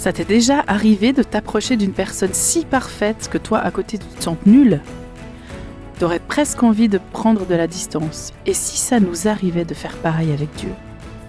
Ça t'est déjà arrivé de t'approcher d'une personne si parfaite que toi, à côté, tu te sens nul ? T'aurais presque envie de prendre de la distance. Et si ça nous arrivait de faire pareil avec Dieu ?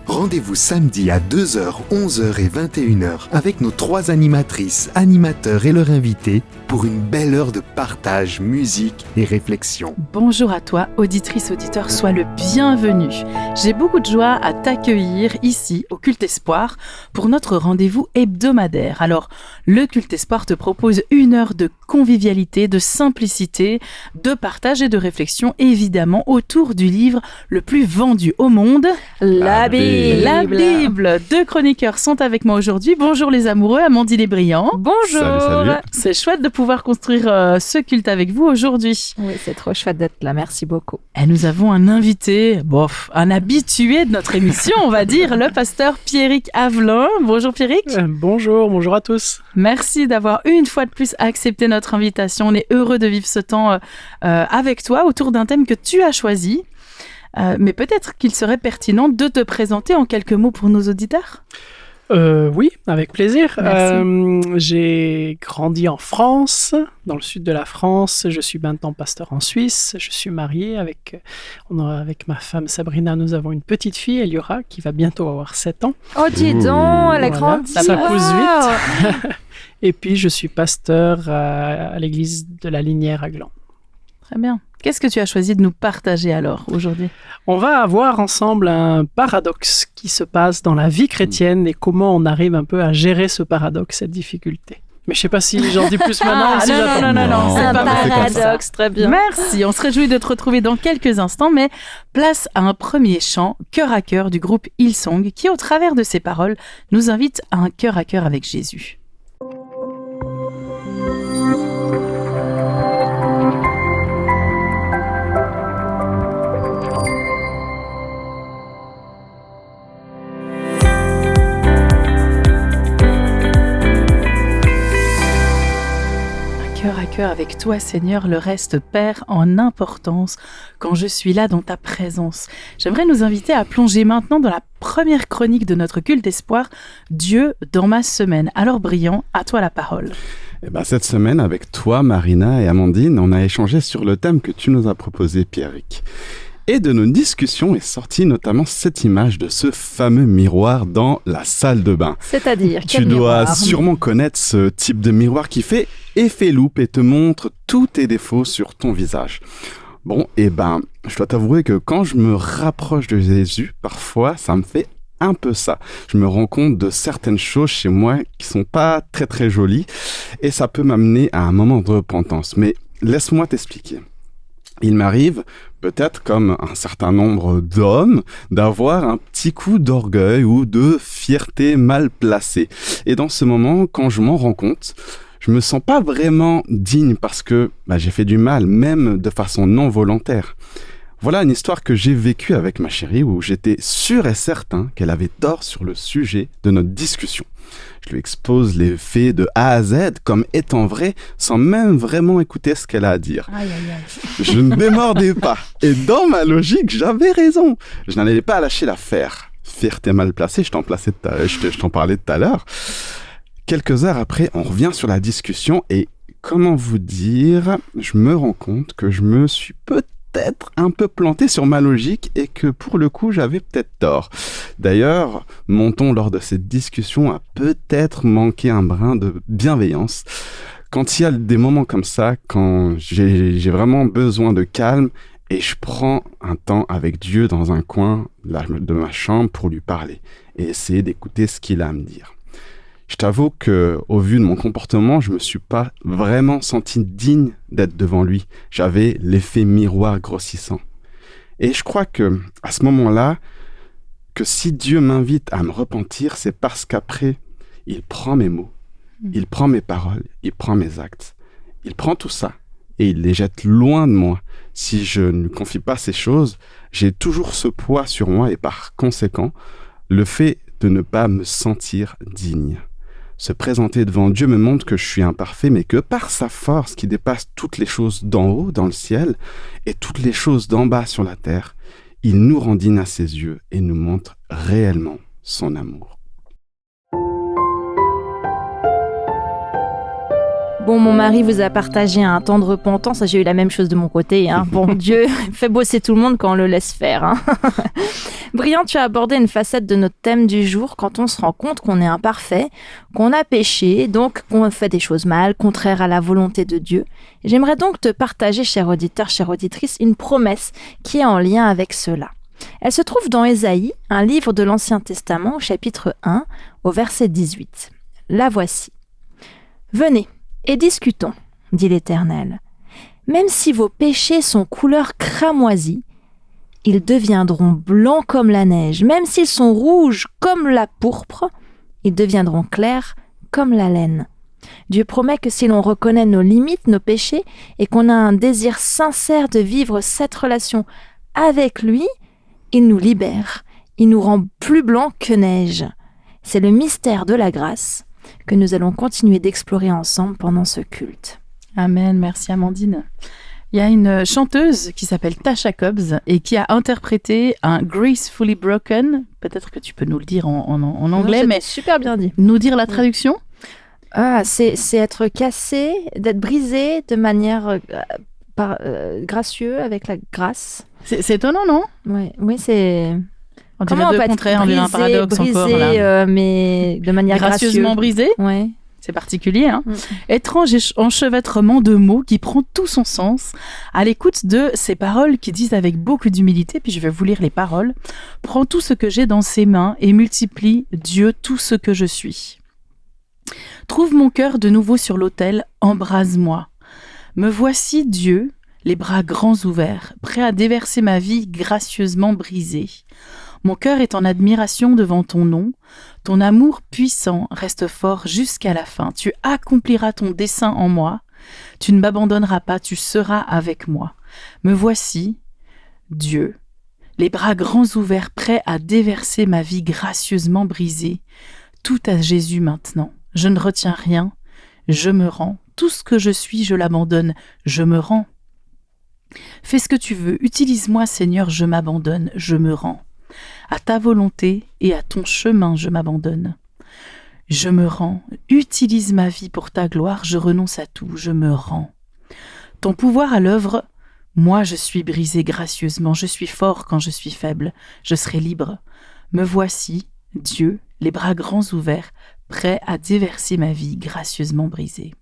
Rendez-vous samedi à 2h, 11h et 21h avec nos 3 animatrices, animateurs et leurs invités pour une belle heure de partage, musique et réflexion. Bonjour à toi, auditrice, auditeur, sois le bienvenu. J'ai beaucoup de joie à t'accueillir ici, au Culte Espoir, pour notre rendez-vous hebdomadaire. Alors, le Culte Espoir te propose une heure de convivialité, de simplicité, de partage et de réflexion, évidemment, autour du livre le plus vendu au monde, La Bible. La Bible. 2 chroniqueurs sont avec moi aujourd'hui. Bonjour les amoureux, Amandine et Briand. Bonjour. Salut. C'est chouette de pouvoir construire ce culte avec vous aujourd'hui. Oui, c'est trop chouette d'être là. Merci beaucoup. Et nous avons un invité, un habitué de notre émission, on va dire, le pasteur Pierrick Avelin. Bonjour Pierrick. Bonjour à tous. Merci d'avoir une fois de plus accepté notre invitation. On est heureux de vivre ce temps avec toi autour d'un thème que tu as choisi. Mais peut-être qu'il serait pertinent de te présenter en quelques mots pour nos auditeurs. Oui, avec plaisir. Merci. J'ai grandi en France, dans le sud de la France. Je suis maintenant pasteur en Suisse. Je suis marié avec ma femme Sabrina. Nous avons une petite fille, Eliora, qui va bientôt avoir 7 ans. Oh, dis donc, elle a grandi. Ça pousse vite. Et puis, je suis pasteur à l'église de la Linière à Gland. Très bien. Qu'est-ce que tu as choisi de nous partager alors aujourd'hui ? On va avoir ensemble un paradoxe qui se passe dans la vie chrétienne et comment on arrive un peu à gérer ce paradoxe, cette difficulté. Mais je ne sais pas si j'en dis plus maintenant. Non, C'est un pas mal. paradoxe, très bien. Merci, on se réjouit de te retrouver dans quelques instants, mais place à un premier chant, cœur à cœur du groupe Hillsong, qui au travers de ses paroles nous invite à un cœur à cœur avec Jésus. Cœur à cœur avec toi, Seigneur, le reste perd en importance quand je suis là dans ta présence. J'aimerais nous inviter à plonger maintenant dans la première chronique de notre culte espoir, Dieu dans ma semaine. Alors Briand, à toi la parole. Cette semaine, avec toi, Marina et Amandine, on a échangé sur le thème que tu nous as proposé, Pierrick. Et de nos discussions est sortie notamment cette image de ce fameux miroir dans la salle de bain. C'est-à-dire, Tu dois sûrement connaître ce type de miroir qui fait effet loupe et te montre tous tes défauts sur ton visage. Je dois t'avouer que quand je me rapproche de Jésus, parfois, ça me fait un peu ça. Je me rends compte de certaines choses chez moi qui sont pas très très jolies et ça peut m'amener à un moment de repentance. Mais laisse-moi t'expliquer. Il m'arrive, peut-être comme un certain nombre d'hommes, d'avoir un petit coup d'orgueil ou de fierté mal placée. Et dans ce moment, quand je m'en rends compte, je me sens pas vraiment digne parce que j'ai fait du mal, même de façon non volontaire. Voilà une histoire que j'ai vécue avec ma chérie où j'étais sûr et certain qu'elle avait tort sur le sujet de notre discussion. Je lui expose les faits de A à Z comme étant vrais sans même vraiment écouter ce qu'elle a à dire. Aïe, aïe, aïe. Je ne démordais pas. Et dans ma logique, j'avais raison. Je n'allais pas lâcher l'affaire. Fierté mal placée, je t'en parlais tout à l'heure. Quelques heures après, on revient sur la discussion et comment vous dire, je me rends compte que je me suis peut-être un peu planté sur ma logique et que pour le coup, j'avais peut-être tort. D'ailleurs, mon ton lors de cette discussion a peut-être manqué un brin de bienveillance. Quand il y a des moments comme ça, quand j'ai vraiment besoin de calme et je prends un temps avec Dieu dans un coin de ma chambre pour lui parler et essayer d'écouter ce qu'il a à me dire. Je t'avoue que, au vu de mon comportement, je me suis pas vraiment senti digne d'être devant lui. J'avais l'effet miroir grossissant. Et je crois que, à ce moment-là, que si Dieu m'invite à me repentir, c'est parce qu'après, il prend mes mots, il prend mes paroles, il prend mes actes. Il prend tout ça et il les jette loin de moi. Si je ne lui confie pas ces choses, j'ai toujours ce poids sur moi et par conséquent, le fait de ne pas me sentir digne. Se présenter devant Dieu me montre que je suis imparfait, mais que par sa force qui dépasse toutes les choses d'en haut, dans le ciel, et toutes les choses d'en bas sur la terre, il nous rend dignes à ses yeux et nous montre réellement son amour. Bon, mon mari vous a partagé un temps de repentance. J'ai eu la même chose de mon côté. Hein. Bon, Dieu fait bosser tout le monde quand on le laisse faire. Hein. Brian, tu as abordé une facette de notre thème du jour quand on se rend compte qu'on est imparfait, qu'on a péché, donc qu'on fait des choses mal, contraires à la volonté de Dieu. J'aimerais donc te partager, cher auditeur, chère auditrice, une promesse qui est en lien avec cela. Elle se trouve dans Ésaïe, un livre de l'Ancien Testament, au chapitre 1, au verset 18. La voici. « Venez et discutons, dit l'Éternel. Même si vos péchés sont couleur cramoisie, ils deviendront blancs comme la neige. Même s'ils sont rouges comme la pourpre, ils deviendront clairs comme la laine. » Dieu promet que si l'on reconnaît nos limites, nos péchés, et qu'on a un désir sincère de vivre cette relation avec lui, il nous libère, il nous rend plus blancs que neige. C'est le mystère de la grâce que nous allons continuer d'explorer ensemble pendant ce culte. Amen, merci Amandine. Il y a une chanteuse qui s'appelle Tasha Cobbs et qui a interprété un Gracefully Broken. Peut-être que tu peux nous le dire en anglais, Non, mais super bien dit. nous dire la traduction. C'est être cassé, d'être brisé de manière gracieux avec la grâce. C'est étonnant, non? Oui, c'est... On dirait deux contraires, on dirait un paradoxe encore. Là. Mais de manière gracieusement brisé. Ouais. C'est particulier, hein. Étrange enchevêtrement de mots qui prend tout son sens à l'écoute de ces paroles qui disent avec beaucoup d'humilité, puis je vais vous lire les paroles. « Prends tout ce que j'ai dans ses mains et multiplie, Dieu, tout ce que je suis. Trouve mon cœur de nouveau sur l'autel, embrase-moi. Me voici, Dieu, les bras grands ouverts, prêt à déverser ma vie gracieusement brisée. Mon cœur est en admiration devant ton nom. Ton amour puissant reste fort jusqu'à la fin. Tu accompliras ton dessein en moi. Tu ne m'abandonneras pas, tu seras avec moi. Me voici, Dieu, les bras grands ouverts, prêts à déverser ma vie gracieusement brisée. Tout à Jésus maintenant. Je ne retiens rien. Je me rends. Tout ce que je suis, je l'abandonne. Je me rends. Fais ce que tu veux. Utilise-moi, Seigneur, je m'abandonne. Je me rends. À ta volonté et à ton chemin, je m'abandonne. Je me rends. Utilise ma vie pour ta gloire. Je renonce à tout. Je me rends. Ton pouvoir à l'œuvre, moi je suis brisé gracieusement. Je suis fort quand je suis faible. Je serai libre. Me voici, Dieu, les bras grands ouverts, prêt à déverser ma vie gracieusement brisée.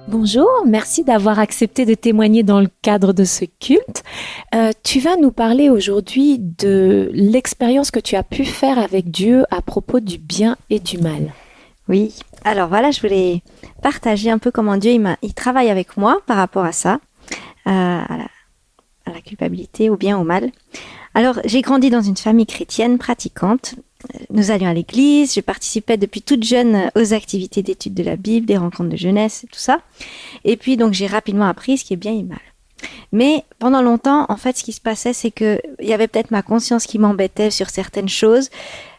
Bonjour, merci d'avoir accepté de témoigner dans le cadre de ce culte. Tu vas nous parler aujourd'hui de l'expérience que tu as pu faire avec Dieu à propos du bien et du mal. Oui, alors voilà, je voulais partager un peu comment Dieu il travaille avec moi par rapport à ça, à la culpabilité, au bien, au mal. Alors, j'ai grandi dans une famille chrétienne pratiquante. Nous allions à l'église, je participais depuis toute jeune aux activités d'études de la Bible, des rencontres de jeunesse, tout ça. Et puis, donc, j'ai rapidement appris ce qui est bien et mal. Mais pendant longtemps, en fait, ce qui se passait, c'est que il y avait peut-être ma conscience qui m'embêtait sur certaines choses,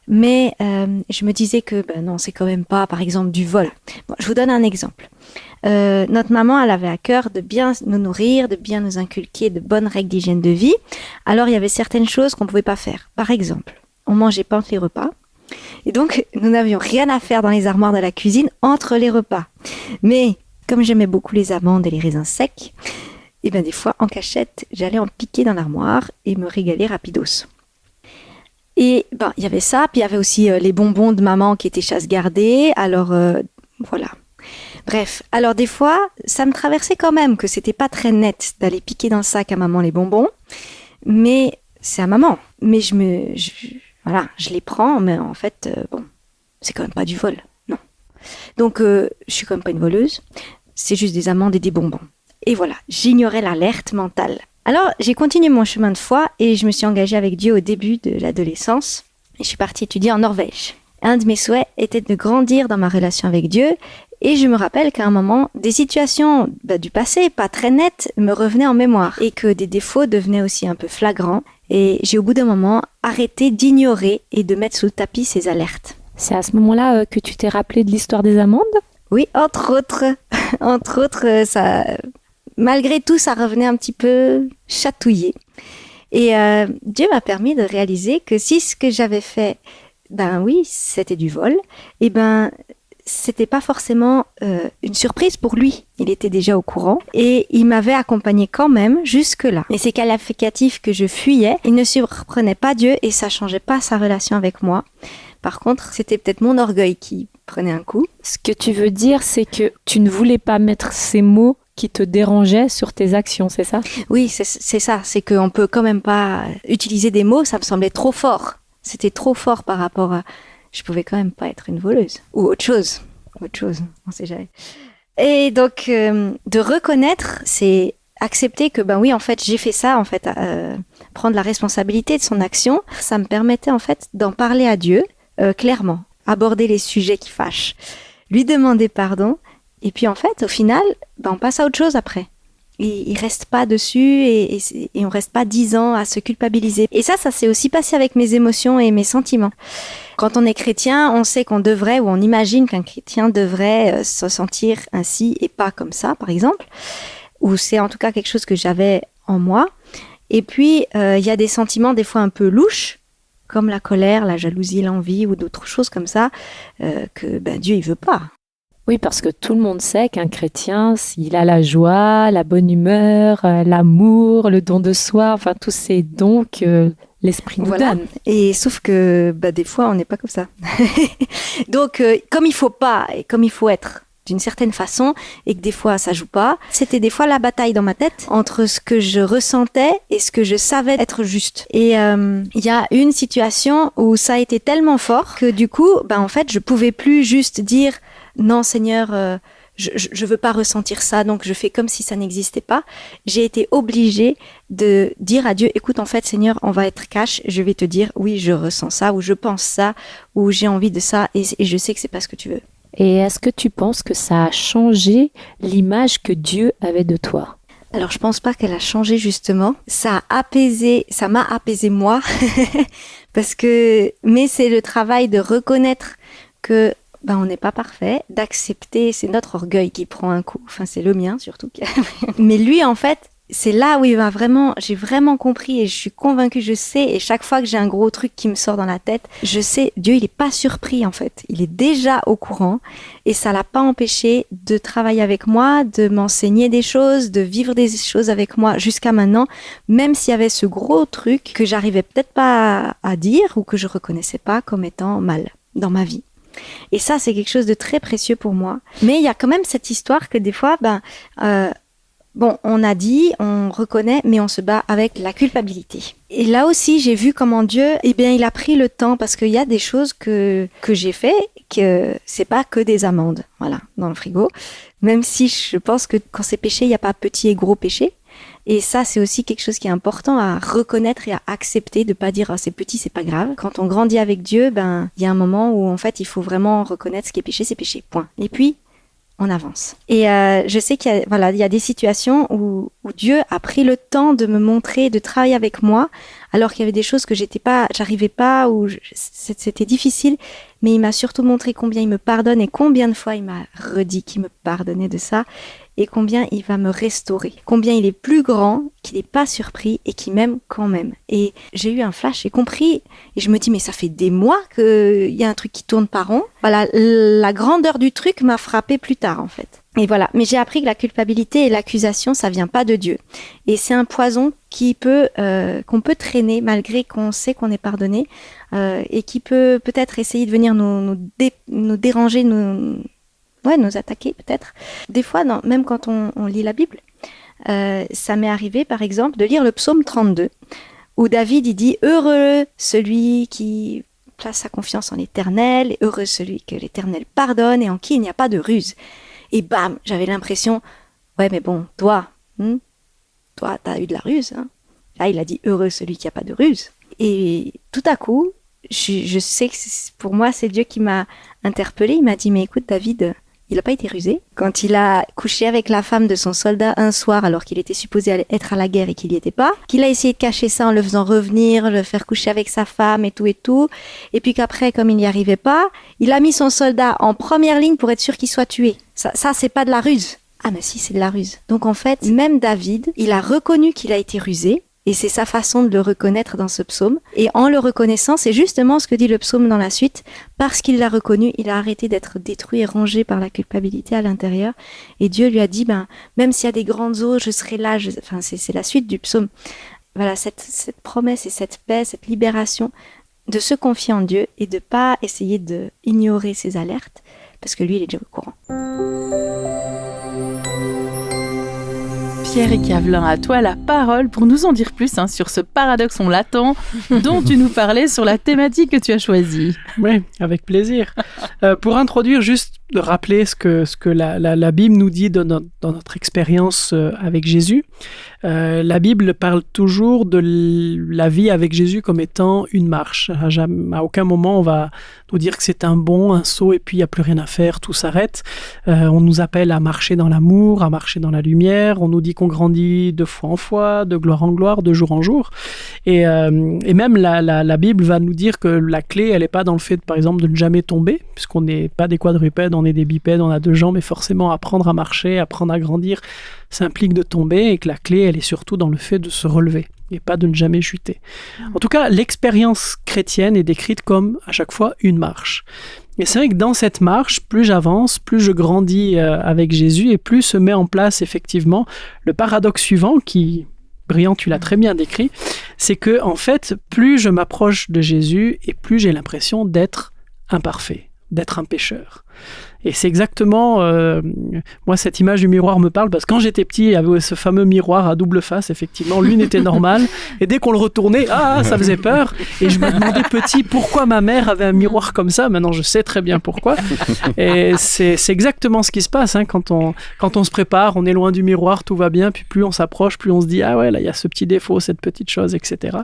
mais je me disais que non, c'est quand même pas, par exemple, du vol. Bon, je vous donne un exemple. Notre maman, elle avait à cœur de bien nous nourrir, de bien nous inculquer de bonnes règles d'hygiène de vie. Alors, il y avait certaines choses qu'on pouvait pas faire. Par exemple, on mangeait pas entre les repas. Et donc, nous n'avions rien à faire dans les armoires de la cuisine entre les repas. Mais, comme j'aimais beaucoup les amandes et les raisins secs, et des fois, en cachette, j'allais en piquer dans l'armoire et me régaler rapidos. Et il y avait ça, puis il y avait aussi les bonbons de maman qui étaient chasse gardée. Alors, voilà. Bref, alors des fois, ça me traversait quand même que c'était pas très net d'aller piquer dans le sac à maman les bonbons. Mais c'est à maman. Mais je les prends, mais en fait, c'est quand même pas du vol, non. Donc, je suis quand même pas une voleuse. C'est juste des amandes et des bonbons. Et voilà, j'ignorais l'alerte mentale. Alors, j'ai continué mon chemin de foi et je me suis engagée avec Dieu au début de l'adolescence. Et je suis partie étudier en Norvège. Un de mes souhaits était de grandir dans ma relation avec Dieu. Et je me rappelle qu'à un moment, des situations du passé, pas très nettes, me revenaient en mémoire. Et que des défauts devenaient aussi un peu flagrants. Et j'ai au bout d'un moment arrêté d'ignorer et de mettre sous le tapis ces alertes. C'est à ce moment-là que tu t'es rappelé de l'histoire des amandes ? Oui, entre autres. Entre autres, ça, malgré tout, ça revenait un petit peu chatouillé. Et Dieu m'a permis de réaliser que si ce que j'avais fait, ben oui, c'était du vol, et ben c'était pas forcément une surprise pour lui. Il était déjà au courant et il m'avait accompagné quand même jusque-là. Et ces qualificatifs que je fuyais, il ne surprenait pas Dieu et ça changeait pas sa relation avec moi. Par contre, c'était peut-être mon orgueil qui prenait un coup. Ce que tu veux dire, c'est que tu ne voulais pas mettre ces mots qui te dérangeaient sur tes actions, c'est ça? Oui, c'est ça. C'est qu'on peut quand même pas utiliser des mots, ça me semblait trop fort. C'était trop fort par rapport à... Je pouvais quand même pas être une voleuse. Ou autre chose. Autre chose, on sait jamais. Et donc, de reconnaître, c'est accepter que, ben oui, en fait, j'ai fait ça, en fait, prendre la responsabilité de son action, ça me permettait, en fait, d'en parler à Dieu, clairement, aborder les sujets qui fâchent, lui demander pardon, et puis, en fait, au final, ben, on passe à autre chose après. Il reste pas dessus et on reste pas 10 ans à se culpabiliser. Et ça s'est aussi passé avec mes émotions et mes sentiments. Quand on est chrétien, on sait qu'on devrait, ou on imagine qu'un chrétien devrait se sentir ainsi et pas comme ça, par exemple. Ou c'est en tout cas quelque chose que j'avais en moi. Et puis, il y a des sentiments des fois un peu louches, comme la colère, la jalousie, l'envie ou d'autres choses comme ça, que ben, Dieu, il veut pas. Oui, parce que tout le monde sait qu'un chrétien, s'il a la joie, la bonne humeur, l'amour, le don de soi, enfin tous ces dons que l'esprit nous donne. Et sauf que bah, des fois, on n'est pas comme ça. Donc, comme il faut pas et comme il faut être d'une certaine façon et que des fois ça joue pas, c'était des fois la bataille dans ma tête entre ce que je ressentais et ce que je savais être juste. Et il y a une situation où ça a été tellement fort que du coup, bah, en fait, je pouvais plus juste dire non Seigneur, je veux pas ressentir ça, donc je fais comme si ça n'existait pas. J'ai été obligée de dire à Dieu, écoute, en fait, Seigneur, on va être cash, je vais te dire, oui, je ressens ça, ou je pense ça, ou j'ai envie de ça, et je sais que c'est pas ce que tu veux. Et est-ce que tu penses que ça a changé l'image que Dieu avait de toi? Alors, je pense pas qu'elle a changé, justement. Ça m'a apaisé moi, mais c'est le travail de reconnaître que ben, on n'est pas parfait, d'accepter, c'est notre orgueil qui prend un coup, enfin c'est le mien surtout. Mais lui en fait, c'est là où j'ai vraiment compris et je suis convaincue, je sais, et chaque fois que j'ai un gros truc qui me sort dans la tête, je sais, Dieu il est pas surpris en fait, il est déjà au courant et ça l'a pas empêché de travailler avec moi, de m'enseigner des choses, de vivre des choses avec moi jusqu'à maintenant, même s'il y avait ce gros truc que j'arrivais peut-être pas à dire ou que je reconnaissais pas comme étant mal dans ma vie. Et ça, c'est quelque chose de très précieux pour moi. Mais il y a quand même cette histoire que des fois, on a dit, on reconnaît, mais on se bat avec la culpabilité. Et là aussi, j'ai vu comment Dieu, il a pris le temps parce qu'il y a des choses que j'ai fait, que c'est pas que des amandes, voilà, dans le frigo. Même si je pense que quand c'est péché, il n'y a pas petit et gros péché. Et ça, c'est aussi quelque chose qui est important à reconnaître et à accepter, de pas dire c'est petit, c'est pas grave. Quand on grandit avec Dieu, il y a un moment où en fait, il faut vraiment reconnaître ce qui est péché, c'est péché. Point. Et puis, on avance. Et je sais qu'il y a des situations où Dieu a pris le temps de me montrer, de travailler avec moi, alors qu'il y avait des choses que j'arrivais pas, ou c'était difficile. Mais il m'a surtout montré combien il me pardonne et combien de fois il m'a redit qu'il me pardonnait de ça. Et combien il va me restaurer, combien il est plus grand, qu'il n'est pas surpris et qu'il m'aime quand même. Et j'ai eu un flash, j'ai compris, et je me dis, mais ça fait des mois qu'il y a un truc qui tourne pas rond. Voilà, la grandeur du truc m'a frappée plus tard, en fait. Et voilà, mais j'ai appris que la culpabilité et l'accusation, ça vient pas de Dieu. Et c'est un poison qu'on peut traîner malgré qu'on sait qu'on est pardonné, et qui peut peut-être essayer de venir nous déranger, nous attaquer peut-être. Des fois, même quand on lit la Bible, ça m'est arrivé par exemple de lire le psaume 32, où David il dit « Heureux celui qui place sa confiance en l'Éternel, et heureux celui que l'Éternel pardonne et en qui il n'y a pas de ruse. » Et bam, j'avais l'impression « Ouais mais bon, toi, t'as eu de la ruse. Hein. » Là, il a dit « Heureux celui qui n'a pas de ruse. » Et tout à coup, je sais que pour moi, c'est Dieu qui m'a interpellée. Il m'a dit « Mais écoute David, il n'a pas été rusé. Quand il a couché avec la femme de son soldat un soir alors qu'il était supposé être à la guerre et qu'il n'y était pas, qu'il a essayé de cacher ça en le faisant revenir, le faire coucher avec sa femme et tout, et puis qu'après, comme il n'y arrivait pas, il a mis son soldat en première ligne pour être sûr qu'il soit tué. Ça c'est pas de la ruse. Ah mais si, c'est de la ruse. Donc en fait, même David, il a reconnu qu'il a été rusé, et c'est sa façon de le reconnaître dans ce psaume. Et en le reconnaissant, c'est justement ce que dit le psaume dans la suite. Parce qu'il l'a reconnu, il a arrêté d'être détruit et rongé par la culpabilité à l'intérieur. Et Dieu lui a dit, même s'il y a des grandes eaux, je serai là. Enfin, c'est la suite du psaume. Voilà, cette promesse et cette paix, cette libération de se confier en Dieu et de pas essayer d'ignorer ses alertes, parce que lui, il est déjà au courant. Pierre Cavelin, à toi la parole pour nous en dire plus sur ce paradoxe latent dont tu nous parlais sur la thématique que tu as choisie. Oui, avec plaisir. Pour introduire, juste de rappeler ce que la Bible nous dit dans notre expérience avec Jésus. La Bible parle toujours de la vie avec Jésus comme étant une marche. À aucun moment on va nous dire que c'est un bond, un saut et puis il n'y a plus rien à faire, tout s'arrête. On nous appelle à marcher dans l'amour, à marcher dans la lumière. On nous dit qu'on grandit de foi en foi, de gloire en gloire, de jour en jour. Et même la Bible va nous dire que la clé, elle n'est pas dans le fait, par exemple, de ne jamais tomber, puisqu'on n'est pas des quadrupèdes, on est des bipèdes, on a 2 jambes, mais forcément apprendre à marcher, apprendre à grandir, ça implique de tomber, et que la clé, elle est surtout dans le fait de se relever et pas de ne jamais chuter. En tout cas, l'expérience chrétienne est décrite comme, à chaque fois, une marche. Et c'est vrai que dans cette marche, plus j'avance, plus je grandis avec Jésus, et plus se met en place effectivement le paradoxe suivant qui... Briand, tu l'as très bien décrit, c'est que en fait, plus je m'approche de Jésus et plus j'ai l'impression d'être imparfait, d'être un pécheur. Et c'est exactement, moi cette image du miroir me parle parce que quand j'étais petit, il y avait ce fameux miroir à double face, effectivement, l'une était normale et dès qu'on le retournait, ça faisait peur. Et je me demandais petit pourquoi ma mère avait un miroir comme ça. Maintenant je sais très bien pourquoi. Et c'est exactement ce qui se passe quand on se prépare, on est loin du miroir, tout va bien, puis plus on s'approche, plus on se dit ah ouais là il y a ce petit défaut, cette petite chose, etc.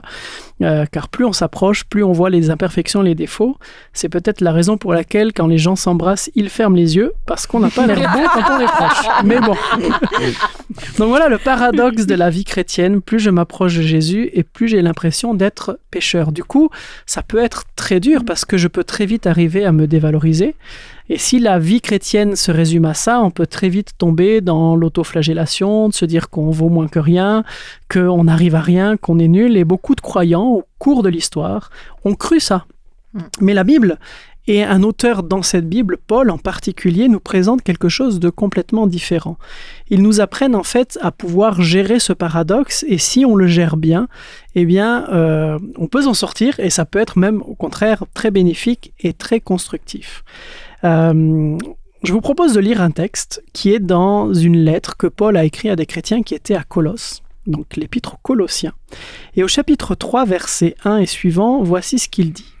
Car plus on s'approche, plus on voit les imperfections, les défauts. C'est peut-être la raison pour laquelle quand les gens s'embrassent, ils ferment les yeux parce qu'on n'a pas l'air beau quand on est proche. Mais bon. Donc voilà le paradoxe de la vie chrétienne. Plus je m'approche de Jésus et plus j'ai l'impression d'être pécheur. Du coup, ça peut être très dur parce que je peux très vite arriver à me dévaloriser. Et si la vie chrétienne se résume à ça, on peut très vite tomber dans l'autoflagellation, de se dire qu'on vaut moins que rien, qu'on n'arrive à rien, qu'on est nul. Et beaucoup de croyants, au cours de l'histoire, ont cru ça. Mais la Bible... Et un auteur dans cette Bible, Paul en particulier, nous présente quelque chose de complètement différent. Ils nous apprennent en fait à pouvoir gérer ce paradoxe et si on le gère bien, on peut s'en sortir et ça peut être même au contraire très bénéfique et très constructif. Je vous propose de lire un texte qui est dans une lettre que Paul a écrite à des chrétiens qui étaient à Colosse, donc l'épître aux Colossiens. Et au chapitre 3, versets 1 et suivants, voici ce qu'il dit.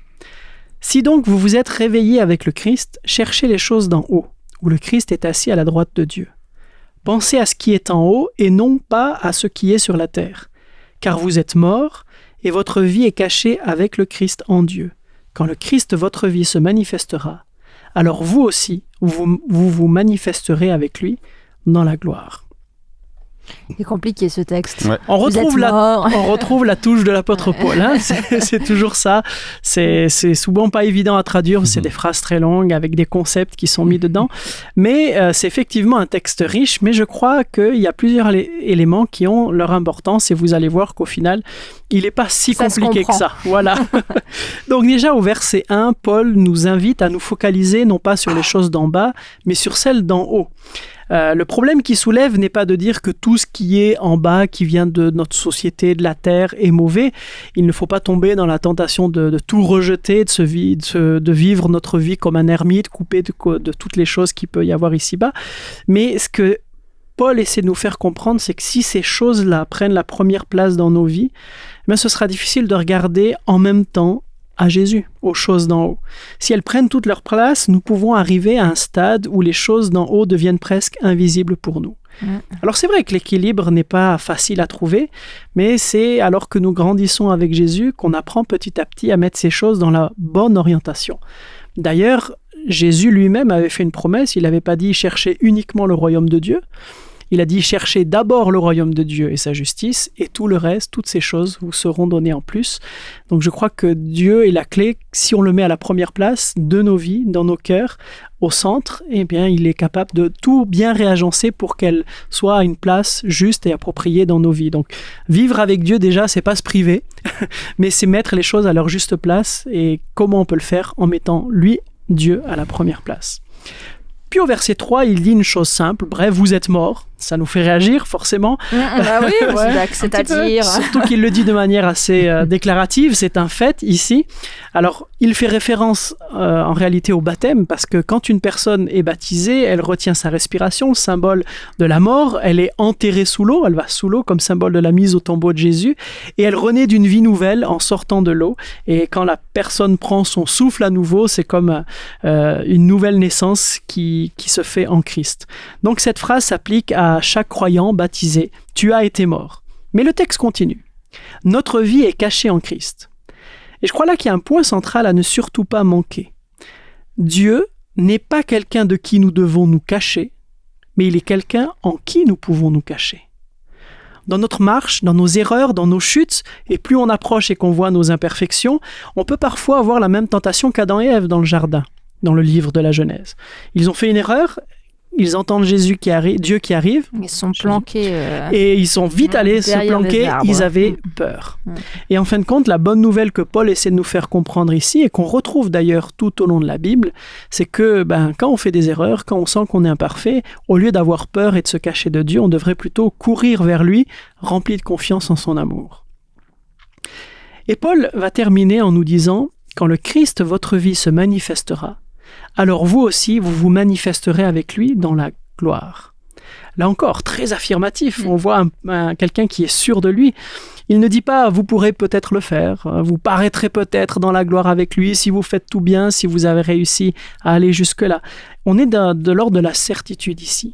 Si donc vous vous êtes réveillés avec le Christ, cherchez les choses d'en haut, où le Christ est assis à la droite de Dieu. Pensez à ce qui est en haut et non pas à ce qui est sur la terre. Car vous êtes morts et votre vie est cachée avec le Christ en Dieu. Quand le Christ, votre vie, se manifestera, alors vous aussi, vous manifesterez avec lui dans la gloire. C'est compliqué ce texte. Ouais. On retrouve la touche de l'apôtre Paul. C'est toujours ça. C'est souvent pas évident à traduire. C'est des phrases très longues avec des concepts qui sont mis dedans. Mais c'est effectivement un texte riche. Mais je crois qu'il y a plusieurs éléments qui ont leur importance. Et vous allez voir qu'au final, il n'est pas si compliqué que ça. Voilà. Donc déjà au verset 1, Paul nous invite à nous focaliser non pas sur les choses d'en bas, mais sur celles d'en haut. Le problème qu'il soulève n'est pas de dire que tout ce qui est en bas, qui vient de notre société, de la terre, est mauvais. Il ne faut pas tomber dans la tentation de tout rejeter, de vivre notre vie comme un ermite, coupé de toutes les choses qu'il peut y avoir ici-bas. Mais ce que Paul essaie de nous faire comprendre, c'est que si ces choses-là prennent la première place dans nos vies, ce sera difficile de regarder en même temps à Jésus, aux choses d'en haut. Si elles prennent toute leur place, nous pouvons arriver à un stade où les choses d'en haut deviennent presque invisibles pour nous. Alors c'est vrai que l'équilibre n'est pas facile à trouver, mais c'est alors que nous grandissons avec Jésus qu'on apprend petit à petit à mettre ces choses dans la bonne orientation. D'ailleurs, Jésus lui-même avait fait une promesse. Il n'avait pas dit chercher uniquement le royaume de Dieu. Il a dit cherchez d'abord le royaume de Dieu et sa justice, et tout le reste, toutes ces choses vous seront données en plus. Donc je crois que Dieu est la clé. Si on le met à la première place de nos vies, dans nos cœurs, au centre, eh bien il est capable de tout bien réagencer pour qu'elle soit à une place juste et appropriée dans nos vies. Donc vivre avec Dieu déjà, c'est pas se priver, mais c'est mettre les choses à leur juste place. Et comment on peut le faire? En mettant lui, Dieu, à la première place. Puis au verset 3, il dit une chose simple, bref, vous êtes morts. Ça nous fait réagir, forcément. Ah oui, Ouais, c'est-à-dire... Surtout qu'il le dit de manière assez déclarative, c'est un fait ici. Alors, il fait référence en réalité au baptême, parce que quand une personne est baptisée, elle retient sa respiration, le symbole de la mort, elle est enterrée sous l'eau, elle va sous l'eau comme symbole de la mise au tombeau de Jésus, et elle renaît d'une vie nouvelle en sortant de l'eau. Et quand la personne prend son souffle à nouveau, c'est comme une nouvelle naissance qui se fait en Christ. Donc cette phrase s'applique à chaque croyant baptisé. Tu as été mort. Mais le texte continue. Notre vie est cachée en Christ. Et je crois là qu'il y a un point central à ne surtout pas manquer. Dieu n'est pas quelqu'un de qui nous devons nous cacher, mais il est quelqu'un en qui nous pouvons nous cacher. Dans notre marche, dans nos erreurs, dans nos chutes, et plus on approche et qu'on voit nos imperfections, on peut parfois avoir la même tentation qu'Adam et Ève dans le jardin, dans le livre de la Genèse. Ils ont fait une erreur, ils entendent Dieu qui arrive. Ils sont planqués. Et ils sont vite allés se planquer, ils avaient peur. Et en fin de compte, la bonne nouvelle que Paul essaie de nous faire comprendre ici, et qu'on retrouve d'ailleurs tout au long de la Bible, c'est que quand on fait des erreurs, quand on sent qu'on est imparfait, au lieu d'avoir peur et de se cacher de Dieu, on devrait plutôt courir vers lui, rempli de confiance en son amour. Et Paul va terminer en nous disant, quand le Christ, votre vie, se manifestera, alors vous aussi, vous vous manifesterez avec lui dans la gloire. Là encore, très affirmatif. On voit quelqu'un qui est sûr de lui. Il ne dit pas « vous pourrez peut-être le faire, vous paraîtrez peut-être dans la gloire avec lui si vous faites tout bien, si vous avez réussi à aller jusque-là ». On est de l'ordre de la certitude ici.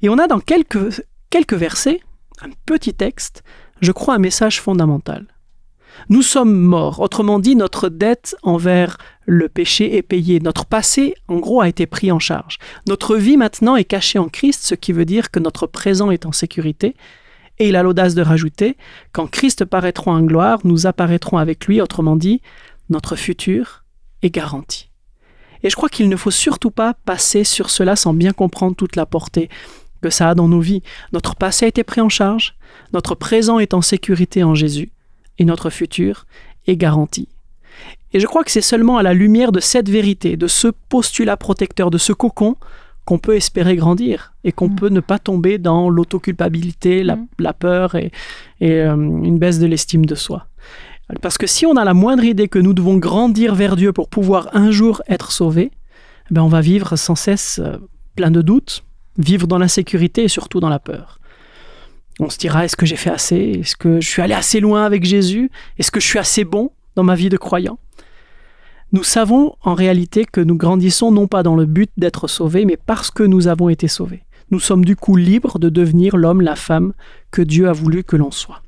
Et on a dans quelques versets, un petit texte, je crois un message fondamental. Nous sommes morts, autrement dit, notre dette envers le péché est payée. Notre passé, en gros, a été pris en charge. Notre vie maintenant est cachée en Christ, ce qui veut dire que notre présent est en sécurité. Et il a l'audace de rajouter, quand Christ paraîtra en gloire, nous apparaîtrons avec lui, autrement dit, notre futur est garanti. Et je crois qu'il ne faut surtout pas passer sur cela sans bien comprendre toute la portée que ça a dans nos vies. Notre passé a été pris en charge, notre présent est en sécurité en Jésus. Et notre futur est garanti. Et je crois que c'est seulement à la lumière de cette vérité, de ce postulat protecteur, de ce cocon, qu'on peut espérer grandir et qu'on peut ne pas tomber dans l'autoculpabilité, la peur et une baisse de l'estime de soi. Parce que si on a la moindre idée que nous devons grandir vers Dieu pour pouvoir un jour être sauvés, on va vivre sans cesse plein de doutes, vivre dans l'insécurité et surtout dans la peur. On se dira, est-ce que j'ai fait assez? Est-ce que je suis allé assez loin avec Jésus? Est-ce que je suis assez bon dans ma vie de croyant? Nous savons en réalité que nous grandissons non pas dans le but d'être sauvés, mais parce que nous avons été sauvés. Nous sommes du coup libres de devenir l'homme, la femme que Dieu a voulu que l'on soit.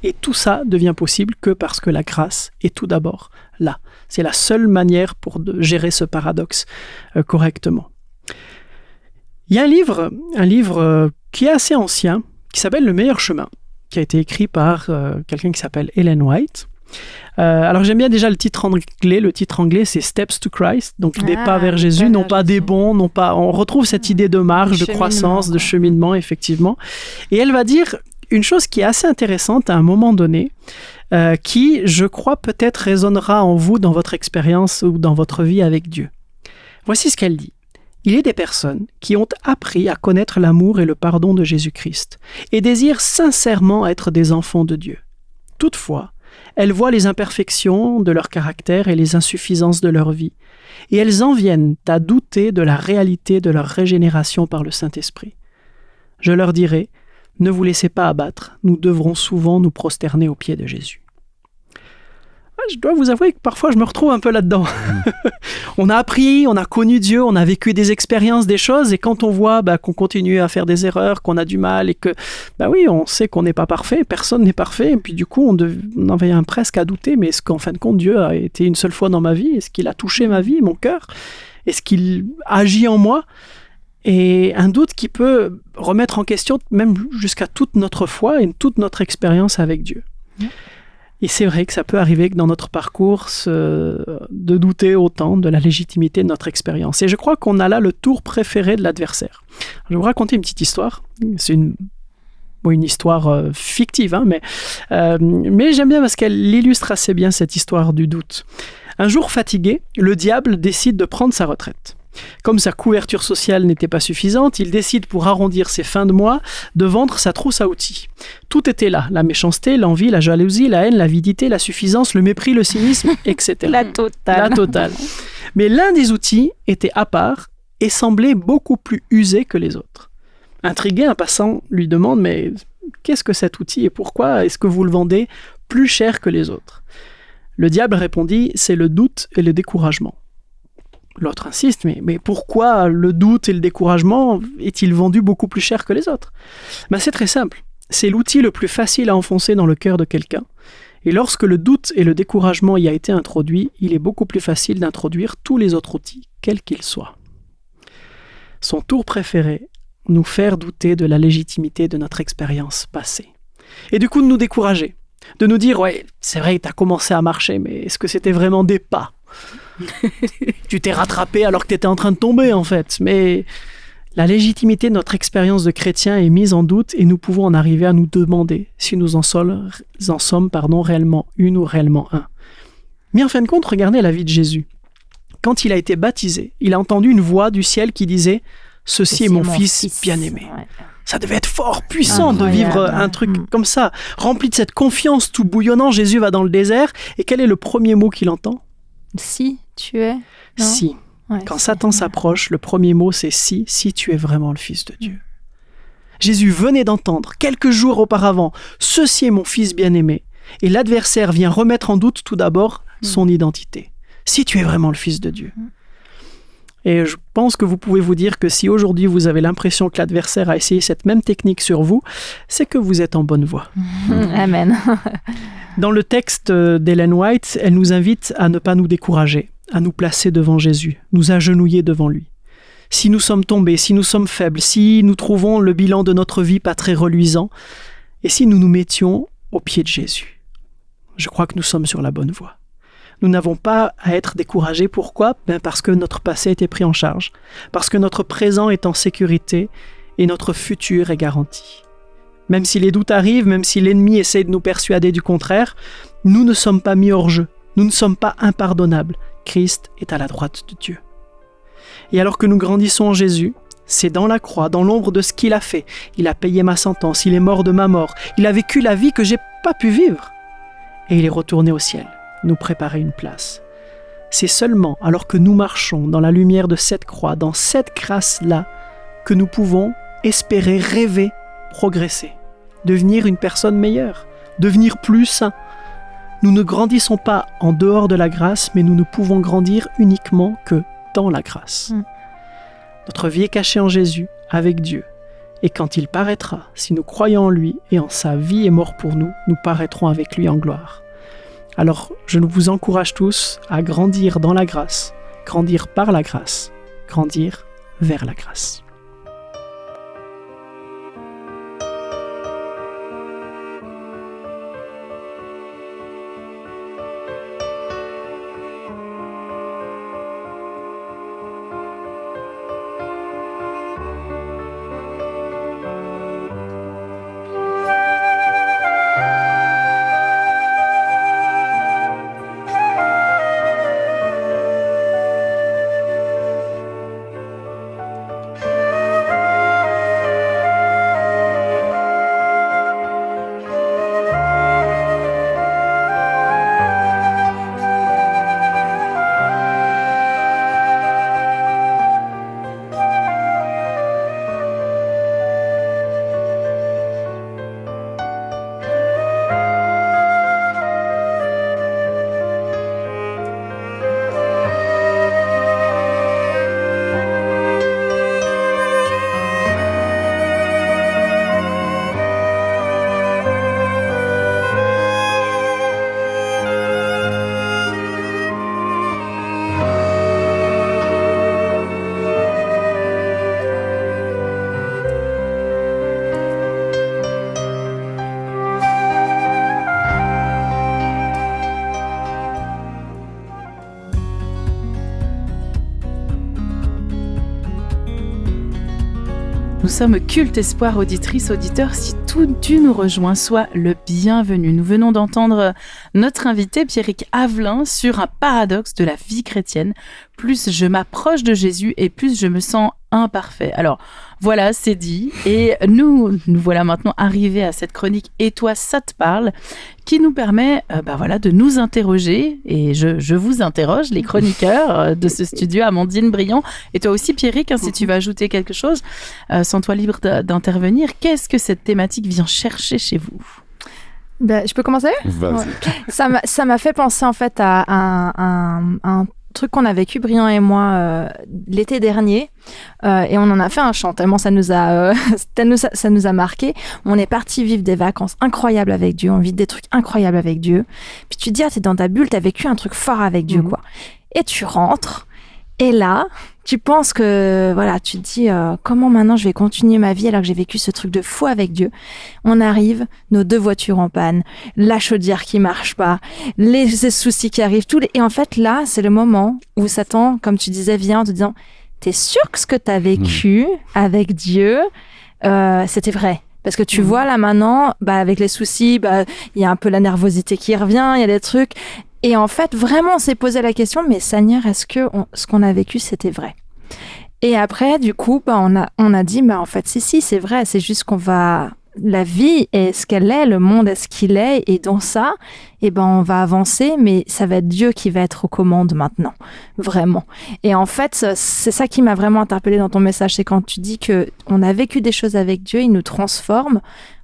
Et tout ça devient possible que parce que la grâce est tout d'abord là. C'est la seule manière pour gérer ce paradoxe correctement. Il y a un livre qui est assez ancien, qui s'appelle Le meilleur chemin, qui a été écrit par quelqu'un qui s'appelle Ellen White. Alors j'aime bien déjà le titre anglais. Le titre anglais, c'est Steps to Christ, donc des pas vers Jésus, non pas des bons, non pas. On retrouve cette idée de marche, de croissance, de cheminement, effectivement. Et elle va dire une chose qui est assez intéressante à un moment donné, qui, je crois, peut-être résonnera en vous dans votre expérience ou dans votre vie avec Dieu. Voici ce qu'elle dit. Il est des personnes qui ont appris à connaître l'amour et le pardon de Jésus-Christ et désirent sincèrement être des enfants de Dieu. Toutefois, elles voient les imperfections de leur caractère et les insuffisances de leur vie, et elles en viennent à douter de la réalité de leur régénération par le Saint-Esprit. Je leur dirai, ne vous laissez pas abattre, nous devrons souvent nous prosterner aux pieds de Jésus. Je dois vous avouer que parfois je me retrouve un peu là-dedans. On a appris, on a connu Dieu, on a vécu des expériences, des choses, et quand on voit qu'on continue à faire des erreurs, qu'on a du mal, et que, oui, on sait qu'on n'est pas parfait, personne n'est parfait, et puis du coup, on en vient presque à douter, mais est-ce qu'en fin de compte, Dieu a été une seule fois dans ma vie? Est-ce qu'il a touché ma vie, mon cœur? Est-ce qu'il agit en moi? Et un doute qui peut remettre en question même jusqu'à toute notre foi et toute notre expérience avec Dieu. Et c'est vrai que ça peut arriver que dans notre parcours, de douter autant de la légitimité de notre expérience. Et je crois qu'on a là le tour préféré de l'adversaire. Je vais vous raconter une petite histoire. C'est une histoire fictive, hein, mais j'aime bien parce qu'elle illustre assez bien cette histoire du doute. Un jour fatigué, le diable décide de prendre sa retraite. Comme sa couverture sociale n'était pas suffisante, il décide, pour arrondir ses fins de mois, de vendre sa trousse à outils. Tout était là, la méchanceté, l'envie, la jalousie, la haine, l'avidité, la suffisance, le mépris, le cynisme, etc. La totale. Mais l'un des outils était à part et semblait beaucoup plus usé que les autres. Intrigué, un passant lui demande « Mais qu'est-ce que cet outil et pourquoi est-ce que vous le vendez plus cher que les autres ?» Le diable répondit « C'est le doute et le découragement. » L'autre insiste, mais pourquoi le doute et le découragement est-il vendu beaucoup plus cher que les autres? C'est très simple. C'est l'outil le plus facile à enfoncer dans le cœur de quelqu'un. Et lorsque le doute et le découragement y a été introduit, il est beaucoup plus facile d'introduire tous les autres outils, quels qu'ils soient. Son tour préféré, nous faire douter de la légitimité de notre expérience passée. Et du coup de nous décourager, de nous dire « Ouais, c'est vrai que tu as commencé à marcher, mais est-ce que c'était vraiment des pas ?» Tu t'es rattrapé alors que tu étais en train de tomber, en fait. Mais la légitimité de notre expérience de chrétien est mise en doute et nous pouvons en arriver à nous demander si nous en sommes réellement une ou réellement un. Mais en fin de compte, regardez la vie de Jésus. Quand il a été baptisé, il a entendu une voix du ciel qui disait « Ceci est mon fils bien-aimé ». Ouais. Ça devait être fort puissant Incroyable. de vivre un truc comme ça. Rempli de cette confiance tout bouillonnant, Jésus va dans le désert. Et quel est le premier mot qu'il entend? Si tu es. Non. Si. Ouais, Quand si. Satan s'approche, le premier mot c'est si tu es vraiment le Fils de Dieu. Jésus venait d'entendre, quelques jours auparavant, « Ceci est mon Fils bien-aimé ». Et l'adversaire vient remettre en doute tout d'abord son identité. Si tu es vraiment le Fils de Dieu. Et je pense que vous pouvez vous dire que si aujourd'hui vous avez l'impression que l'adversaire a essayé cette même technique sur vous, c'est que vous êtes en bonne voie. Amen. Dans le texte d'Ellen White, elle nous invite à ne pas nous décourager, à nous placer devant Jésus, nous agenouiller devant lui. Si nous sommes tombés, si nous sommes faibles, si nous trouvons le bilan de notre vie pas très reluisant, et si nous nous mettions aux pieds de Jésus, je crois que nous sommes sur la bonne voie. Nous n'avons pas à être découragés. Pourquoi? Parce que notre passé a été pris en charge, parce que notre présent est en sécurité et notre futur est garanti. Même si les doutes arrivent, même si l'ennemi essaie de nous persuader du contraire, nous ne sommes pas mis hors jeu, nous ne sommes pas impardonnables. Christ est à la droite de Dieu. Et alors que nous grandissons en Jésus, c'est dans la croix, dans l'ombre de ce qu'il a fait. Il a payé ma sentence, il est mort de ma mort, il a vécu la vie que j'ai pas pu vivre. Et il est retourné au ciel, nous préparer une place. C'est seulement alors que nous marchons dans la lumière de cette croix, dans cette grâce-là, que nous pouvons espérer, rêver, progresser, devenir une personne meilleure, devenir plus saint. Nous ne grandissons pas en dehors de la grâce, mais nous ne pouvons grandir uniquement que dans la grâce. Notre vie est cachée en Jésus, avec Dieu. Et quand il paraîtra, si nous croyons en lui et en sa vie et mort pour nous, nous paraîtrons avec lui en gloire. Alors, je vous encourage tous à grandir dans la grâce, grandir par la grâce, grandir vers la grâce. sommes Culte Espoir, auditrice, auditeur. Si tu nous rejoins, sois le bienvenu. Nous venons d'entendre notre invité Pierrick Avelin sur un paradoxe de la vie chrétienne. Plus je m'approche de Jésus et plus je me sens imparfait. Alors voilà, c'est dit. Et nous voilà maintenant arrivés à cette chronique « Et toi, ça te parle ?» qui nous permet de nous interroger. Et je vous interroge, les chroniqueurs de ce studio, Amandine Briand. Et toi aussi, Pierrick, si tu veux ajouter quelque chose, sens-toi libre d'intervenir. Qu'est-ce que cette thématique vient chercher chez vous ? Je peux commencer ? Vas-y. Ouais. Ça m'a fait penser en fait à un truc qu'on a vécu, Briand et moi, l'été dernier. Et on en a fait un chant, tellement ça nous a marqué. On est parti vivre des vacances incroyables avec Dieu, on vit des trucs incroyables avec Dieu. Puis tu te dis, t'es dans ta bulle, t'as vécu un truc fort avec Dieu, quoi. Et tu rentres, et là, tu penses que, tu te dis, comment maintenant je vais continuer ma vie alors que j'ai vécu ce truc de fou avec Dieu. On arrive, nos 2 voitures en panne, la chaudière qui marche pas, les soucis qui arrivent, et en fait là, c'est le moment où Satan, comme tu disais, vient en te disant, t'es sûr que ce que t'as vécu avec Dieu, c'était vrai? Parce que tu vois là maintenant, avec les soucis, il y a un peu la nervosité qui revient, il y a des trucs. Et en fait, vraiment, on s'est posé la question, mais Seigneur, est-ce que ce qu'on a vécu, c'était vrai ? Et après, du coup, on a dit, en fait, si, c'est vrai, c'est juste la vie est ce qu'elle est, le monde est ce qu'il est, et dans ça, on va avancer, mais ça va être Dieu qui va être aux commandes maintenant, vraiment. Et en fait, c'est ça qui m'a vraiment interpellée dans ton message, c'est quand tu dis que on a vécu des choses avec Dieu, il nous transforme,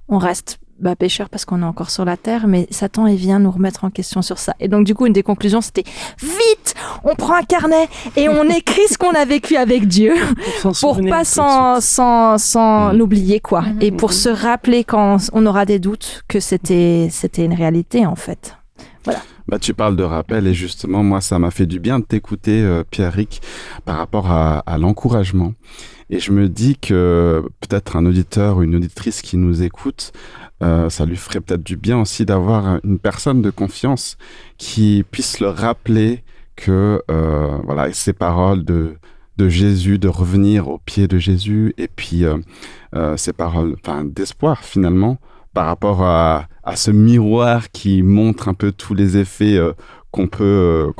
on reste pécheur parce qu'on est encore sur la terre, mais Satan il vient nous remettre en question sur ça. Et donc du coup une des conclusions c'était vite, on prend un carnet et on écrit ce qu'on a vécu avec Dieu pour pas sans l'oublier quoi, et pour se rappeler quand on aura des doutes que c'était une réalité en fait. Voilà. Tu parles de rappel et justement moi ça m'a fait du bien de t'écouter Pierrick par rapport à l'encouragement. Et je me dis que peut-être un auditeur ou une auditrice qui nous écoute, ça lui ferait peut-être du bien aussi d'avoir une personne de confiance qui puisse le rappeler que ces paroles de Jésus, de revenir au pied de Jésus, et puis ces paroles d'espoir finalement par rapport à ce miroir qui montre un peu tous les effets qu'on peut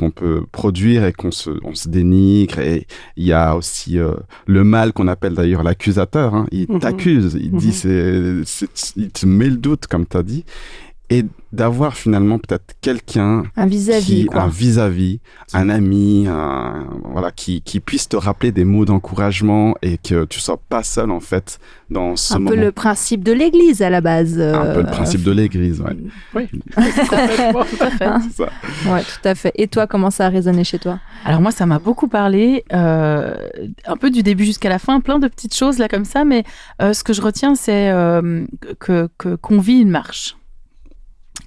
produire et on se dénigre. Et il y a aussi le mal qu'on appelle d'ailleurs l'accusateur. Il t'accuse, il dit, il te met le doute, comme tu as dit. Et d'avoir finalement peut-être quelqu'un, un vis-à-vis, un ami, qui puisse te rappeler des mots d'encouragement et que tu sois pas seul en fait dans ce moment. Un peu le principe de l'Église à la base. Un peu le principe de l'Église, ouais. Oui, complètement, tout à fait. C'est ça. Ouais, tout à fait. Et toi, comment ça a résonné chez toi ? Alors moi, ça m'a beaucoup parlé, un peu du début jusqu'à la fin, plein de petites choses là comme ça, mais ce que je retiens, c'est qu'on vit une marche.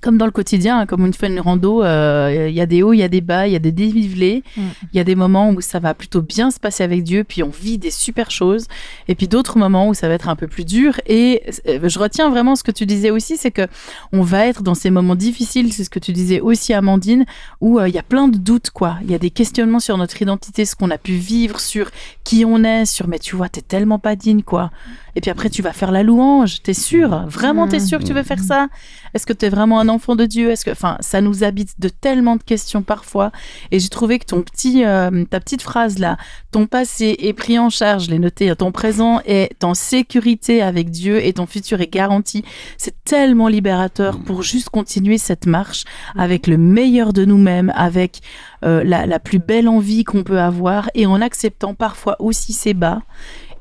Comme dans le quotidien, comme on fait une rando, il y a des hauts, il y a des bas, il y a des dénivelés. Il y a des moments où ça va plutôt bien se passer avec Dieu, puis on vit des super choses. Et puis d'autres moments où ça va être un peu plus dur. Et je retiens vraiment ce que tu disais aussi, c'est que on va être dans ces moments difficiles, c'est ce que tu disais aussi, Amandine, où il y a plein de doutes, quoi. Il y a des questionnements sur notre identité, ce qu'on a pu vivre, sur qui on est, sur mais tu vois, t'es tellement pas digne, quoi. Et puis après, tu vas faire la louange. T'es sûr ? Vraiment, t'es sûr que tu veux faire ça ? Est-ce que t'es vraiment un enfant de Dieu ? Ça nous habite de tellement de questions parfois. Et j'ai trouvé que ta petite phrase là, ton passé est pris en charge, je l'ai noté, ton présent est en sécurité avec Dieu et ton futur est garanti. C'est tellement libérateur pour juste continuer cette marche avec le meilleur de nous-mêmes, avec la plus belle envie qu'on peut avoir et en acceptant parfois aussi ses bas.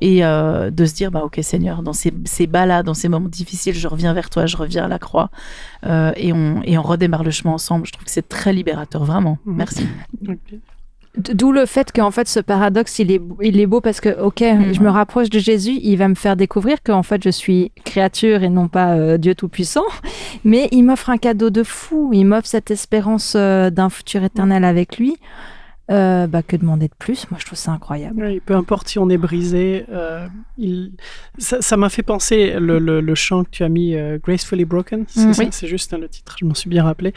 Et de se dire, ok Seigneur, dans ces bas-là, dans ces moments difficiles, je reviens vers toi, je reviens à la croix, et on redémarre le chemin ensemble. Je trouve que c'est très libérateur, vraiment. Merci. D'où le fait qu'en fait, ce paradoxe, il est beau parce que, je me rapproche de Jésus, il va me faire découvrir qu'en fait, je suis créature et non pas Dieu Tout-Puissant, mais il m'offre un cadeau de fou, il m'offre cette espérance d'un futur éternel avec lui. Que demander de plus? Moi, je trouve ça incroyable. Oui, peu importe si on est brisé, ça m'a fait penser le chant que tu as mis, Gracefully Broken, c'est juste le titre, je m'en suis bien rappelé.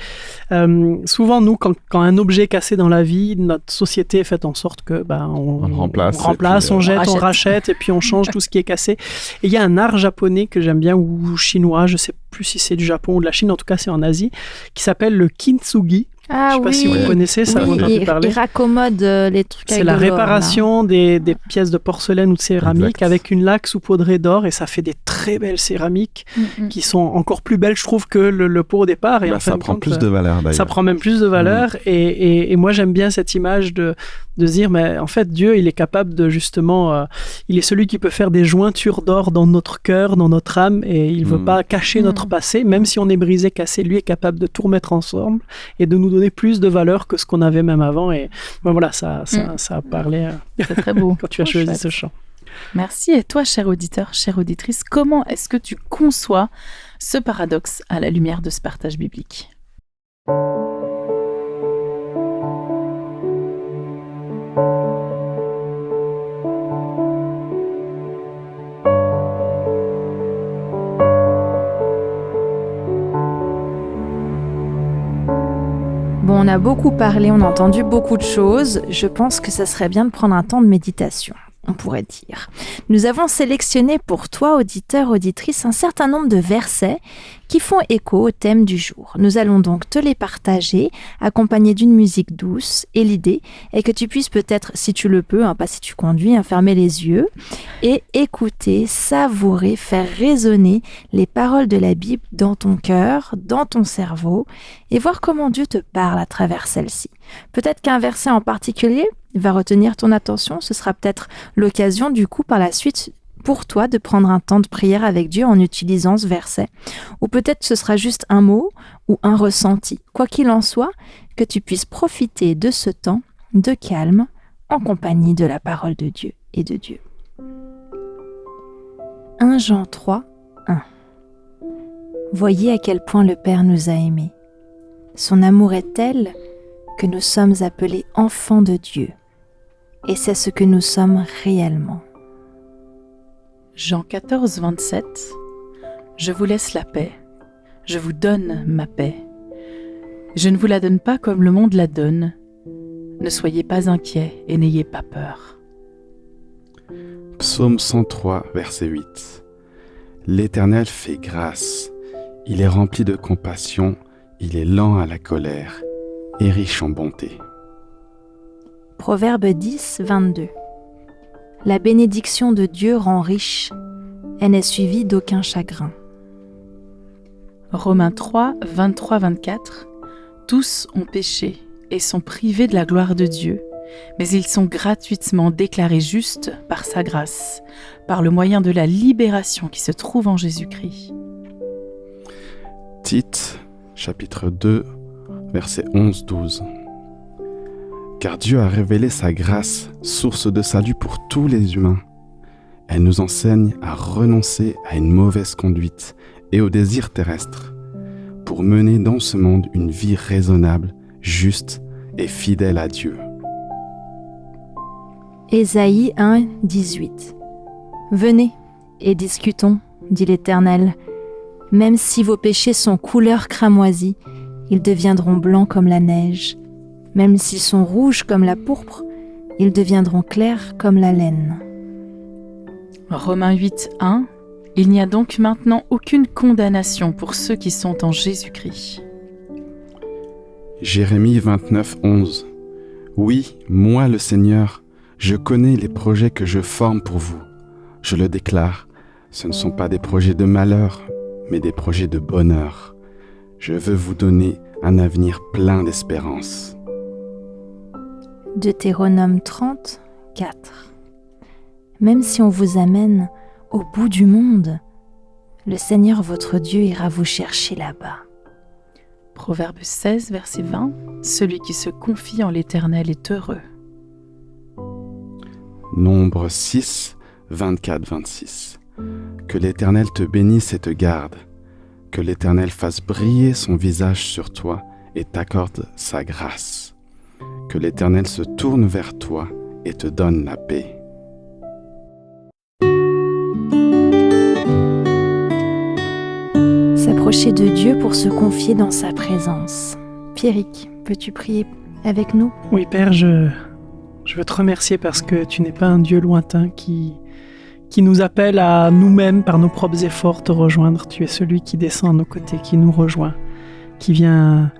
Souvent, nous, quand un objet est cassé dans la vie, notre société est faite en sorte que on remplace, on jette, on rachète, et puis on change tout ce qui est cassé. Et il y a un art japonais que j'aime bien, ou chinois, je sais plus si c'est du Japon ou de la Chine, en tout cas c'est en Asie, qui s'appelle le kintsugi. Je ne sais pas si vous connaissez, ça vous entendu parler. Il raccommode les trucs avec c'est la réparation des pièces de porcelaine ou de céramique avec une laque saupoudrée d'or, et ça fait des très belles céramiques qui sont encore plus belles, je trouve, que le pot au départ. Et ça prend plus de valeur, d'ailleurs. Ça prend même plus de valeur. Et moi, j'aime bien cette image de se dire, mais en fait, Dieu, il est capable de justement... il est celui qui peut faire des jointures d'or dans notre cœur, dans notre âme, et il ne veut pas cacher notre passé. Même si on est brisé, cassé, lui est capable de tout remettre ensemble et de nous donner plus de valeur que ce qu'on avait même avant. Et voilà, ça a parlé c'est très beau. quand tu as choisi ce chant. Merci. Et toi, cher auditeur, chère auditrice, comment est-ce que tu conçois ce paradoxe à la lumière de ce partage biblique? Bon, on a beaucoup parlé, on a entendu beaucoup de choses. Je pense que ça serait bien de prendre un temps de méditation, on pourrait dire. Nous avons sélectionné pour toi, auditeur, auditrice, un certain nombre de versets qui font écho au thème du jour. Nous allons donc te les partager, accompagnés d'une musique douce. Et l'idée est que tu puisses peut-être, si tu le peux, pas si tu conduis, fermer les yeux et écouter, savourer, faire résonner les paroles de la Bible dans ton cœur, dans ton cerveau, et voir comment Dieu te parle à travers celle-ci. Peut-être qu'un verset en particulier va retenir ton attention. Ce sera peut-être l'occasion, du coup, par la suite, pour toi de prendre un temps de prière avec Dieu en utilisant ce verset. Ou peut-être ce sera juste un mot ou un ressenti. Quoi qu'il en soit, que tu puisses profiter de ce temps de calme en compagnie de la parole de Dieu et de Dieu. 1 Jean 3, 1. Voyez à quel point le Père nous a aimés. Son amour est tel que nous sommes appelés enfants de Dieu. Et c'est ce que nous sommes réellement. Jean 14, 27. Je vous laisse la paix. Je vous donne ma paix. Je ne vous la donne pas comme le monde la donne. Ne soyez pas inquiets et n'ayez pas peur. Psaume 103, verset 8. L'Éternel fait grâce. Il est rempli de compassion. Il est lent à la colère et riche en bonté. Proverbe 10, 22. La bénédiction de Dieu rend riche, elle n'est suivie d'aucun chagrin. Romains 3, 23, 24. Tous ont péché et sont privés de la gloire de Dieu, mais ils sont gratuitement déclarés justes par sa grâce, par le moyen de la libération qui se trouve en Jésus-Christ. Tite, chapitre 2, versets 11-12. Car Dieu a révélé sa grâce, source de salut pour tous les humains. Elle nous enseigne à renoncer à une mauvaise conduite et aux désirs terrestres, pour mener dans ce monde une vie raisonnable, juste et fidèle à Dieu. Ésaïe 1, 18. Venez et discutons, dit l'Éternel. Même si vos péchés sont couleur cramoisie, ils deviendront blancs comme la neige. Même s'ils sont rouges comme la pourpre, ils deviendront clairs comme la laine. Romains 8, 1. Il n'y a donc maintenant aucune condamnation pour ceux qui sont en Jésus-Christ. Jérémie 29, 11. Oui, moi le Seigneur, je connais les projets que je forme pour vous. Je le déclare, ce ne sont pas des projets de malheur, mais des projets de bonheur. Je veux vous donner un avenir plein d'espérance. Deutéronome 30, 4. Même si on vous amène au bout du monde, le Seigneur votre Dieu ira vous chercher là-bas. Proverbe 16, verset 20. Celui qui se confie en l'Éternel est heureux. Nombre 6, 24-26. Que l'Éternel te bénisse et te garde. Que l'Éternel fasse briller son visage sur toi et t'accorde sa grâce. Que l'Éternel se tourne vers toi et te donne la paix. S'approcher de Dieu pour se confier dans sa présence. Pierrick, peux-tu prier avec nous ? Oui, Père, je veux te remercier parce que tu n'es pas un Dieu lointain qui nous appelle à nous-mêmes, par nos propres efforts, te rejoindre. Tu es celui qui descend à nos côtés, qui nous rejoint, qui vient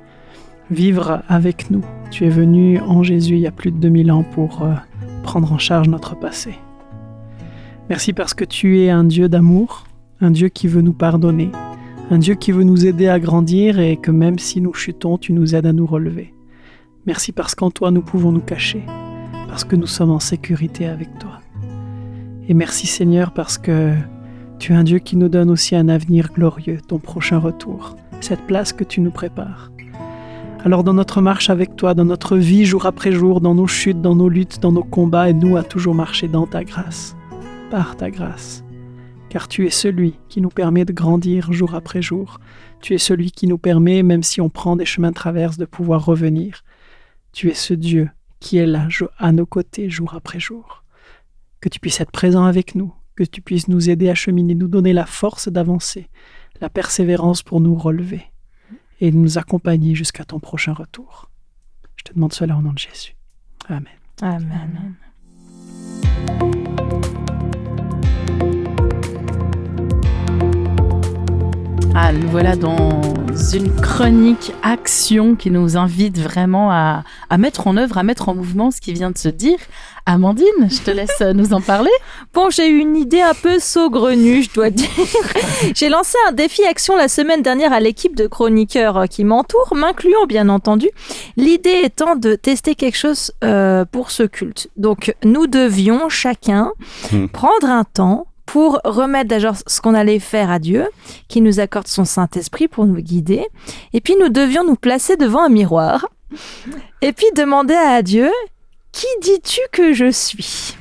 vivre avec nous. Tu es venu en Jésus il y a plus de 2000 ans pour prendre en charge notre passé. Merci parce que tu es un Dieu d'amour, un Dieu qui veut nous pardonner, un Dieu qui veut nous aider à grandir et que même si nous chutons, tu nous aides à nous relever. Merci parce qu'en toi, nous pouvons nous cacher, parce que nous sommes en sécurité avec toi. Et merci Seigneur parce que tu es un Dieu qui nous donne aussi un avenir glorieux, ton prochain retour, cette place que tu nous prépares. Alors dans notre marche avec toi, dans notre vie jour après jour, dans nos chutes, dans nos luttes, dans nos combats, aide-nous à toujours marcher dans ta grâce, par ta grâce. Car tu es celui qui nous permet de grandir jour après jour. Tu es celui qui nous permet, même si on prend des chemins de traverse, de pouvoir revenir. Tu es ce Dieu qui est là, à nos côtés, jour après jour. Que tu puisses être présent avec nous, que tu puisses nous aider à cheminer, nous donner la force d'avancer, la persévérance pour nous relever et nous accompagner jusqu'à ton prochain retour. Je te demande cela au nom de Jésus. Amen. Amen. Ah, nous voilà dans une chronique action qui nous invite vraiment à mettre en œuvre, à mettre en mouvement ce qui vient de se dire. Amandine, je te laisse nous en parler. Bon, j'ai eu une idée un peu saugrenue, je dois dire. J'ai lancé un défi action la semaine dernière à l'équipe de chroniqueurs qui m'entourent, m'incluant bien entendu. L'idée étant de tester quelque chose pour ce culte. Donc, nous devions chacun prendre un temps pour remettre d'abord ce qu'on allait faire à Dieu, qui nous accorde son Saint-Esprit pour nous guider. Et puis, nous devions nous placer devant un miroir et puis demander à Dieu, qui dis-tu que je suis ?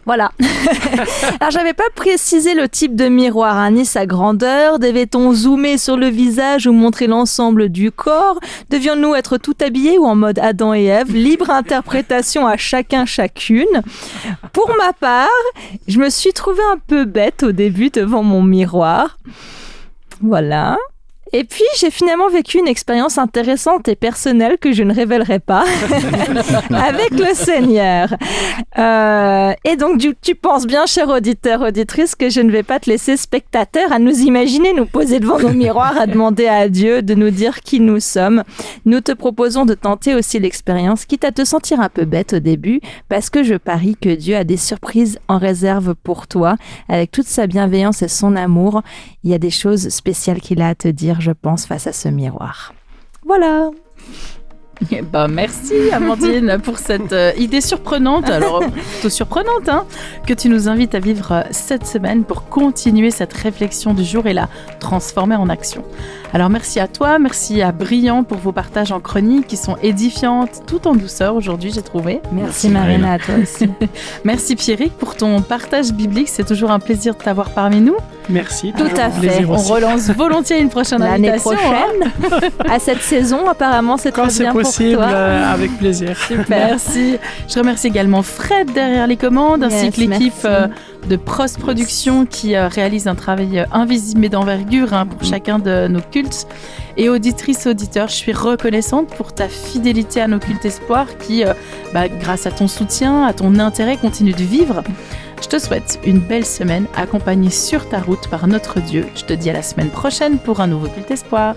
Voilà. Alors, j'avais pas précisé le type de miroir, ni sa grandeur. Devait-on zoomer sur le visage ou montrer l'ensemble du corps ? Devions-nous être tout habillés ou en mode Adam et Ève ? Libre interprétation à chacune. Pour ma part, je me suis trouvée un peu bête au début devant mon miroir. Voilà. Et puis, j'ai finalement vécu une expérience intéressante et personnelle que je ne révélerai pas avec le Seigneur. Et donc, tu penses bien, cher auditeur, auditrice, que je ne vais pas te laisser spectateur à nous imaginer, nous poser devant nos miroirs, à demander à Dieu de nous dire qui nous sommes. Nous te proposons de tenter aussi l'expérience, quitte à te sentir un peu bête au début, parce que je parie que Dieu a des surprises en réserve pour toi. Avec toute sa bienveillance et son amour, il y a des choses spéciales qu'il a à te dire, je pense, face à ce miroir. Voilà. Eh ben, merci Amandine pour cette idée surprenante, alors plutôt surprenante, que tu nous invites à vivre cette semaine pour continuer cette réflexion du jour et la transformer en action. Alors merci à toi, merci à Brillant pour vos partages en chronique qui sont édifiantes, tout en douceur aujourd'hui, j'ai trouvé. Merci Marina, à toi aussi. Merci Pierrick pour ton partage biblique, c'est toujours un plaisir de t'avoir parmi nous. Merci. Tout à fait. On relance volontiers une prochaine l'année invitation. Prochaine. À cette saison, apparemment, c'est très bien pour toi. Avec plaisir. Super. Merci. Je remercie également Fred derrière les commandes, ainsi que l'équipe de Pros Production qui réalise un travail invisible mais d'envergure pour chacun de nos cultes. Et auditrice, auditeur, je suis reconnaissante pour ta fidélité à nos cultes espoirs qui, grâce à ton soutien, à ton intérêt, continue de vivre. Je te souhaite une belle semaine accompagnée sur ta route par notre Dieu. Je te dis à la semaine prochaine pour un nouveau culte espoir.